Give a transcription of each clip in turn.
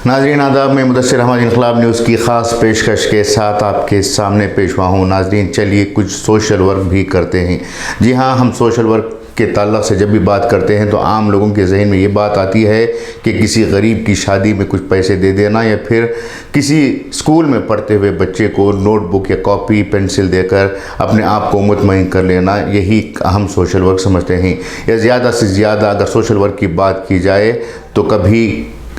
नाज़रीन आदाब, में मुदस्सिर अहमद इनकलाब न्यूज़ की ख़ास पेशकश के साथ आपके सामने पेश हुआ हूँ। नाज़रीन, चलिए कुछ सोशल वर्क भी करते हैं। जी हाँ, हम सोशल वर्क के ताल्लुक़ से जब भी बात करते हैं तो आम लोगों के जहन में ये बात आती है कि किसी गरीब की शादी में कुछ पैसे दे देना या फिर किसी स्कूल में पढ़ते हुए बच्चे को नोटबुक या कॉपी पेंसिल देकर अपने आप को मुतमईन कर लेना, यही हम सोशल वर्क समझते हैं। या ज़्यादा से ज़्यादा अगर सोशल वर्क की बात की जाए तो कभी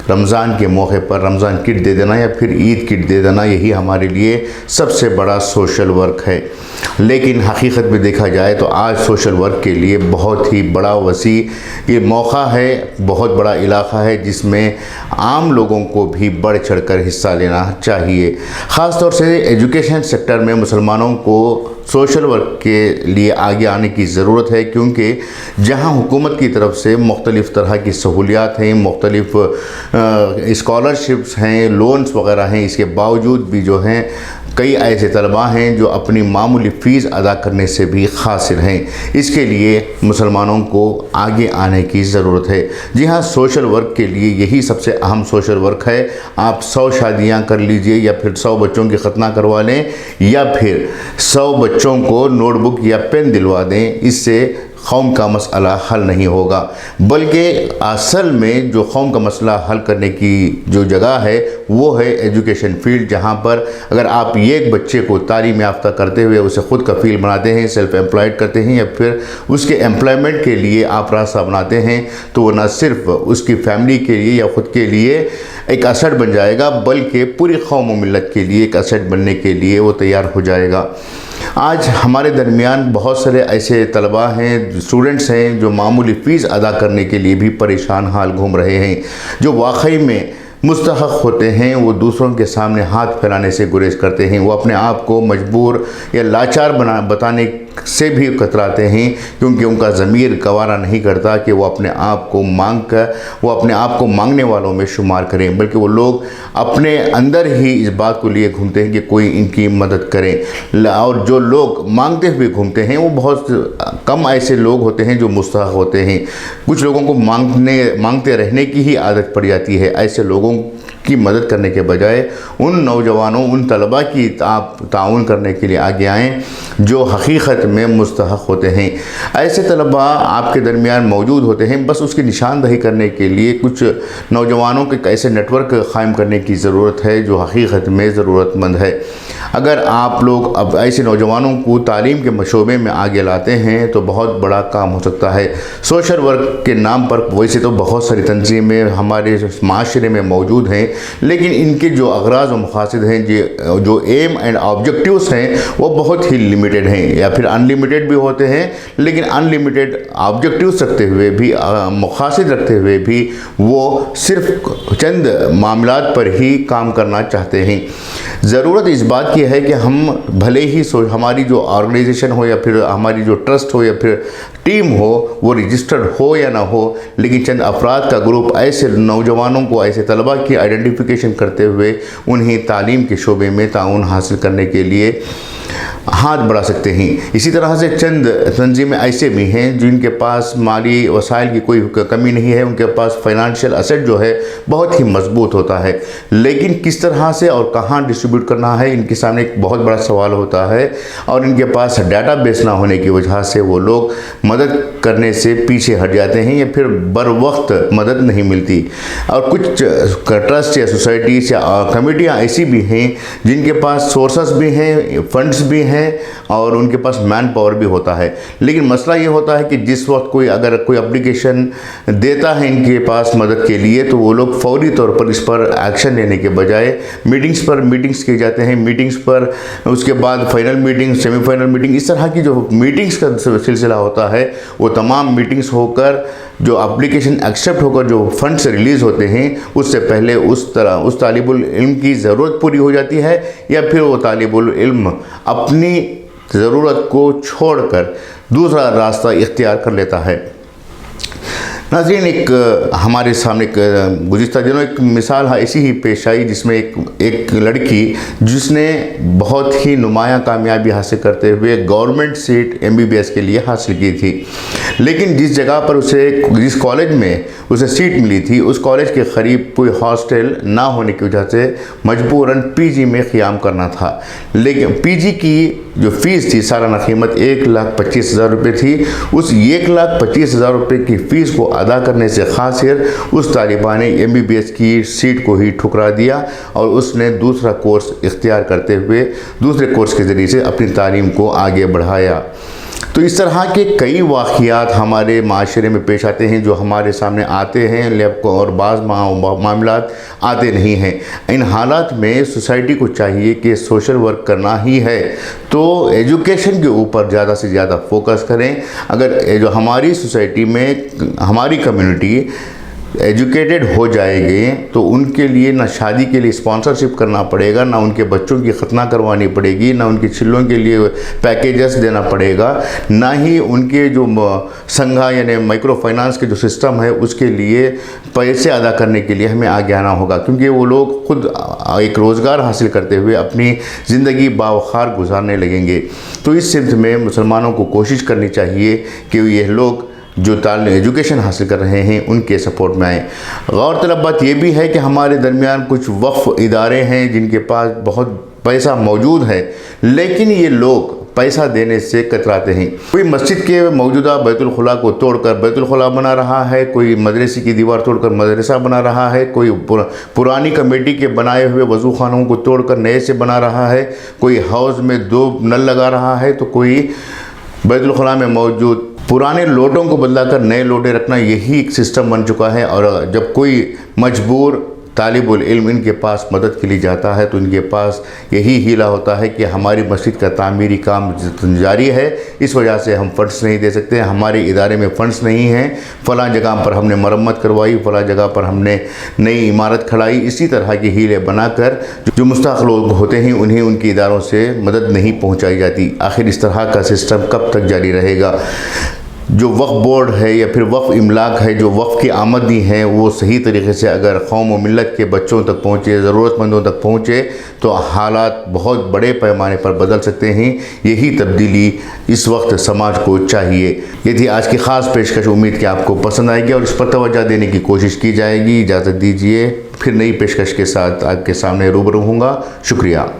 रमज़ान के मौके पर रमज़ान किट दे देना या फिर ईद किट दे देना, यही हमारे लिए सबसे बड़ा सोशल वर्क है। लेकिन हकीकत में देखा जाए तो आज सोशल वर्क के लिए बहुत ही बड़ा वसी ये मौका है, बहुत बड़ा इलाका है जिसमें आम लोगों को भी बढ़ चढ़कर हिस्सा लेना चाहिए। ख़ास तौर से एजुकेशन सेक्टर में मुसलमानों को सोशल वर्क के लिए आगे आने की ज़रूरत है, क्योंकि जहां हुकूमत की तरफ से मुख्तलिफ़ तरह की सहूलियात हैं, मुख्तलिफ़ स्कॉलरशिप्स हैं, लोन्स वगैरह हैं, इसके बावजूद भी जो हैं कई ऐसे तलबा हैं जो अपनी मामूली फ़ीस अदा करने से भी ख़ासिर हैं। इसके लिए मुसलमानों को आगे आने की ज़रूरत है। जी हाँ, सोशल वर्क के लिए यही सबसे अहम सोशल वर्क है। आप 100 शादियाँ कर लीजिए या फिर 100 बच्चों की खतना करवा लें या फिर 100 बच्चों को नोटबुक या पेन दिलवा दें, इससे कौम का मसला हल नहीं होगा, बल्कि असल में जो कौम का मसला हल करने की जो जगह है वो है एजुकेशन फील्ड, जहाँ पर अगर आप एक बच्चे को तालीम याफ्ता करते हुए उसे ख़ुद कफ़ील बनाते हैं, सेल्फ़ एम्प्लॉयड करते हैं या फिर उसके एम्प्लॉयमेंट के लिए आप रास्ता बनाते हैं, तो वो न सिर्फ उसकी फैमिली के लिए या ख़ुद के लिए एक असर बन जाएगा, बल्कि पूरी कौम व मिल्लत के लिए एक असर बनने के लिए वो तैयार हो जाएगा। आज हमारे दरमियान बहुत सारे ऐसे तलबा हैं, स्टूडेंट्स हैं जो मामूली फ़ीस अदा करने के लिए भी परेशान हाल घूम रहे हैं। जो वाकई में मुस्तहक़ होते हैं वो दूसरों के सामने हाथ फैलाने से गुरेज करते हैं। वो अपने आप को मजबूर या लाचार बताने से भी कतराते हैं, क्योंकि उनका ज़मीर गवारा नहीं करता कि वो अपने आप को मांगने वालों में शुमार करें, बल्कि वो लोग अपने अंदर ही इस बात को लिए घूमते हैं कि कोई इनकी मदद करे। और जो लोग मांगते हुए घूमते हैं वो बहुत कम ऐसे लोग होते हैं जो मुस्तहक़ होते हैं। कुछ लोगों को मांगते रहने की ही आदत पड़ जाती है। ऐसे लोगों की मदद करने के बजाय उन नौजवानों, उन तलबा की आप ताउन करने के लिए आगे आएँ जो हकीकत में मुस्तहक़ होते हैं। ऐसे तलबा आपके दरमियान मौजूद होते हैं, बस उसकी निशानदही करने के लिए कुछ नौजवानों के ऐसे नेटवर्क क़ायम करने की ज़रूरत है जो हकीकत में ज़रूरतमंद है। अगर आप लोग अब ऐसे नौजवानों को तालीम के शोबे में आगे लाते हैं तो बहुत बड़ा काम हो सकता है। सोशल वर्क के नाम पर वैसे तो बहुत सारी तंजीमें हमारे माशरे में मौजूद हैं, लेकिन इनके जो अगराज़ व मक़ासिद हैं, जो एम एंड ऑब्जेक्टिव्स हैं, वो बहुत ही लिमिटेड हैं या फिर अनलिमिटेड भी होते हैं। लेकिन अनलिमिटेड ऑब्जेक्टिव्स रखते हुए भी, मक़ासिद रखते हुए भी वो सिर्फ चंद मामलात पर ही काम करना चाहते हैं। ज़रूरत इस बात की है कि हम भले ही हमारी जो ऑर्गेनाइजेशन हो या फिर हमारी जो ट्रस्ट हो या फिर टीम हो वो रजिस्टर्ड हो या ना हो, लेकिन चंद अफराद का ग्रुप ऐसे नौजवानों को, ऐसे तलबा की आइडेंटिफिकेशन करते हुए उन्हें तालीम के शोबे में ताउन हासिल करने के लिए हाथ बढ़ा सकते हैं। इसी तरह से चंद तंजीमें ऐसे भी हैं जिनके पास माली वसाइल की कोई कमी नहीं है, उनके पास फाइनेंशियल असेट जो है बहुत ही मजबूत होता है, लेकिन किस तरह से और कहाँ डिस्ट्रीब्यूट करना है इनके सामने एक बहुत बड़ा सवाल होता है। और इनके पास डाटाबेस ना होने की वजह से वो लोग मदद करने से पीछे हट जाते हैं या फिर बर वक्त मदद नहीं मिलती। और कुछ ट्रस्ट या सोसाइटीज़ या कमेटियाँ ऐसी भी हैं जिनके पास सोर्सेस भी हैं, फंड्स भी हैं और उनके पास मैन पावर भी होता है। लेकिन मसला ये होता है कि जिस वक्त अगर कोई एप्लीकेशन देता है इनके पास मदद के लिए, तो वो लोग फौरी तौर पर इस पर एक्शन लेने के बजाय मीटिंग्स किए जाते हैं। मीटिंग्स पर उसके बाद फाइनल मीटिंग, सेमीफाइनल मीटिंग, इस तरह की जो मीटिंग्स का सिलसिला होता है वो तमाम मीटिंग्स होकर जो एप्लीकेशन एक्सेप्ट होकर जो फंड्स रिलीज़ होते हैं उससे पहले उस तालिबुल इल्म की ज़रूरत पूरी हो जाती है या फिर वो तालिबुल इल्म अपनी ज़रूरत को छोड़कर दूसरा रास्ता इख्तियार कर लेता है। नाज़रीन, एक हमारे सामने एक गुज़िश्ता दिनों एक मिसाल ऐसी ही पेश आई जिसमें एक लड़की जिसने बहुत ही नुमायाँ कामयाबी हासिल करते हुए गवर्नमेंट सीट MBBS के लिए हासिल की थी, लेकिन जिस जगह पर जिस कॉलेज में उसे सीट मिली थी उस कॉलेज के करीब कोई हॉस्टल ना होने की वजह से मजबूरन PG में क़ियाम करना था। लेकिन PG की जो फ़ीस थी सालाना कीमत 1,25,000 रुपये थी। उस 1,25,000 रुपये की फ़ीस को अदा करने से खासिर उस तालिबा ने MBBS की सीट को ही ठुकरा दिया और उसने दूसरा कोर्स इख्तियार करते हुए दूसरे कोर्स के ज़रिए से अपनी तालीम को आगे बढ़ाया। तो इस तरह के कई वाक़ियात हमारे माशरे में पेश आते हैं जो हमारे सामने आते हैं और बाज़ मामलात आते नहीं हैं। इन हालात में सोसाइटी को चाहिए कि सोशल वर्क करना ही है तो एजुकेशन के ऊपर ज़्यादा से ज़्यादा फोकस करें। अगर जो हमारी सोसाइटी में हमारी कम्युनिटी एजुकेटेड हो जाएंगे तो उनके लिए ना शादी के लिए स्पॉन्सरशिप करना पड़ेगा, ना उनके बच्चों की खतना करवानी पड़ेगी, ना उनके चिल्लों के लिए पैकेजेस देना पड़ेगा, ना ही उनके जो संघा यानी माइक्रो फाइनेंस के जो सिस्टम है उसके लिए पैसे अदा करने के लिए हमें आगे आना होगा, क्योंकि वो लोग खुद एक रोज़गार हासिल करते हुए अपनी ज़िंदगी बावखार गुजारने लगेंगे। तो इस सिलसिले में मुसलमानों को कोशिश करनी चाहिए कि ये लोग जो एजुकेशन हासिल कर रहे हैं उनके सपोर्ट में आए। गौरतलब बात यह भी है कि हमारे दरमियान कुछ वक्फ इदारे हैं जिनके पास बहुत पैसा मौजूद है, लेकिन ये लोग पैसा देने से कतराते हैं। कोई मस्जिद के मौजूदा बैतुल खुला को तोड़कर बैतुल खुला बना रहा है, कोई मदरसे की दीवार तोड़कर मदरसा बना रहा है, कोई पुरानी कमेटी के बनाए हुए वज़ू खानों को तोड़कर नए से बना रहा है, कोई हाउस में 2 नल लगा रहा है, तो कोई बैतुल खुला में मौजूद पुराने लोटों को बदलाकर नए लोटे रखना, यही एक सिस्टम बन चुका है। और जब कोई मजबूर तालिबुल इल्म इनके पास मदद के लिए जाता है तो इनके पास यही हीला होता है कि हमारी मस्जिद का तामीरी काम जारी है, इस वजह से हम फ़ंड्स नहीं दे सकते, हमारे इदारे में फ़ंड्स नहीं हैं, फ़लाँ जगह पर हमने मरम्मत करवाई, फ़लाँ जगह पर हमने नई इमारत खड़ाई। इसी तरह के हीले बनाकर जो मुस्तहक़ लोग होते हैं उन्हें उनके इदारों से मदद नहीं पहुँचाई जाती। आखिर इस तरह का सिस्टम कब तक जारी रहेगा? जो वक्फ बोर्ड है या फिर वक्फ इमलाक है, जो वक्फ की आमदनी है, वो सही तरीके से अगर कौम व मिल्लत के बच्चों तक पहुँचे, ज़रूरतमंदों तक पहुँचे तो हालात बहुत बड़े पैमाने पर बदल सकते हैं। यही तब्दीली इस वक्त समाज को चाहिए। ये थी आज की ख़ास पेशकश। उम्मीद कि आपको पसंद आएगी और इस पर तवज्जो देने की कोशिश की जाएगी। इजाज़त दीजिए, फिर नई पेशकश के साथ आपके सामने रूबरू होऊंगा। शुक्रिया।